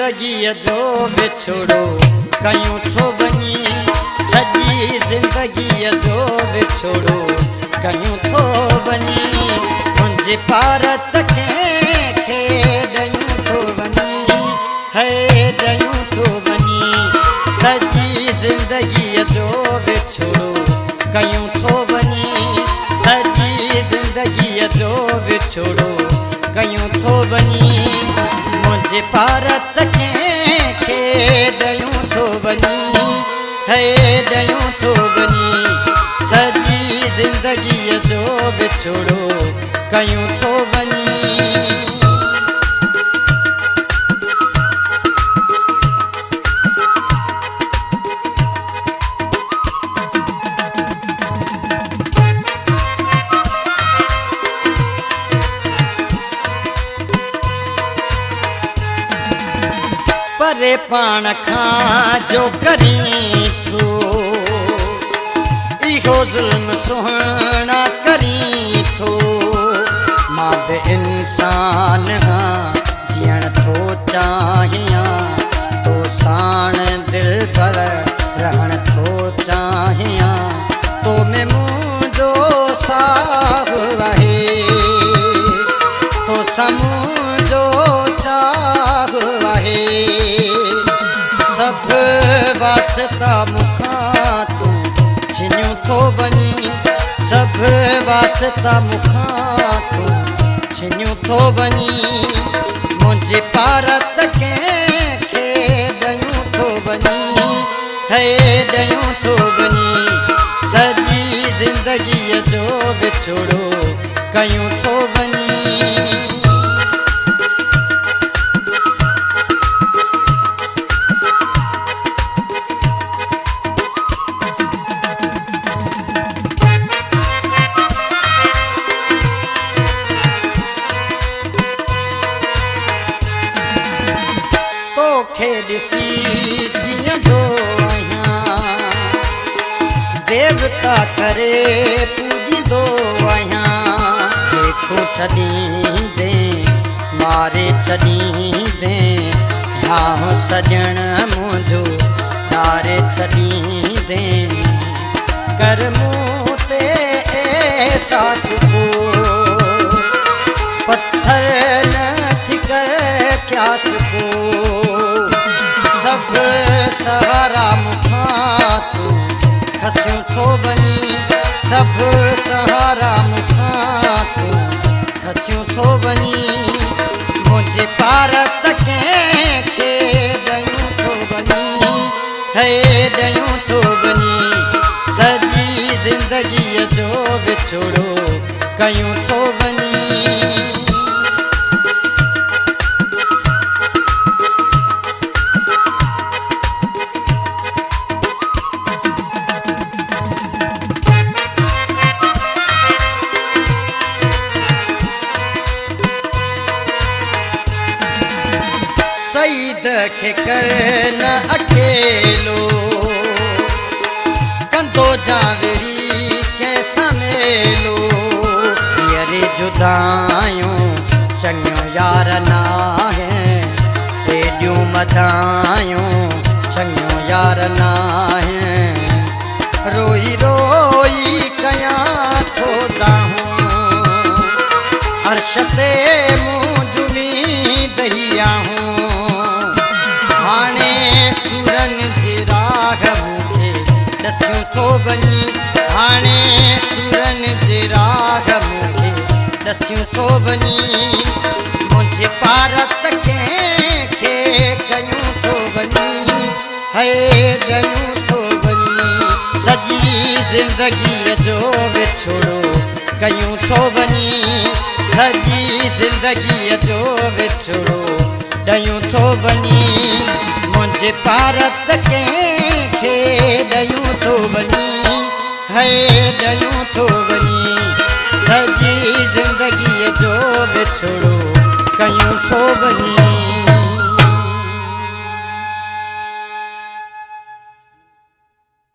ज़िंदगीअ जो विछोड़ो कयूं थो वञी, सॼी ज़िंदगीअ जो विछोड़ो कयूं थो वञी, मुंहिंजे भारत खे ॾयूं थो वञी, है ॾयूं थो वञी, सॼी ज़िंदगीअ जो विछोड़ो कयूं थो वञी, सॼी ज़िंदगीअ जो विछोड़ो कयूं थो वञी, मुंहिंजे भारत खे ॾयूं थो वञी, है ॾयूं थो वञी, सॼी ज़िंदगीअ जो विछोड़ो कयूं थो वञी। परे पाण खां जो करी थो, इहो ज़ुल्म सुहिणा करी थो, मां बि इंसान हाँ जीअण थो चाहियां, तो साण दिल पर रहण थो चाहियां, तो में मुंहिंजो साहु आहे, तो मुंहिंजो चाहु आहे, सभु वास्ता मूंखां तूं छिनियो थो वञी, सभु वास्ता मूंखां तूं छिनियो थो वञी, मुंहिंजे भारत खे ॾयूं थो वञी, है ॾयूं थो वञी, सॼी ज़िंदगीअ जो विछोड़ो कयूं थो वञी। तोखे ॾिसी जीअंदो आहियां, देवता करे पूॼींदो आहियां, जेको छॾींदे मारे छॾींदे, हाँ सॼण मुंहिंजो तारे छॾींदे, कर मूं ते एहसास को पत्थर न थी कर क्यास को, सभु सहारा मूंखां तूं खसियो थो वञी, सभु सहारा मूंखां तूं खसियो थो वञी, मुंहिंजे भारत खे ॾयूं थो वञी, है ॾयूं थो वञी, सॼी ज़िंदगीअ जो विछोड़ो कयूं थो वञी। सईद खे कर न अकेलो, कंदो जावरी कंहिंसां मेलो, हीअरे जुदायूं चङियूं यार नाहे, हेॾियूं मदायूं चङियूं यार नाहे, रोई रोई कयां थो दाहूं, अर्श ते मूं जुमी दहिया हूं, हाणे सुरनि जे राग मूंखे ॾसियो थो वञी, हाणे सुरनि जे राग मूंखे ॾसियो थो वञी, मुंहिंजे भारत खे कयूं थो वञी, है ॾयूं थो वञी, सॼी ज़िंदगीअ जो विछोड़ो कयूं थो वञी, सॼी ज़िंदगीअ जो विछोड़ो ॾयूं थो वञी, मुंहिंजे भारत खे ॾयूं थो वञी, है ॾयूं थो वञी, सॼी ज़िंदगीअ जो विछोड़ो कयूं थो वञी।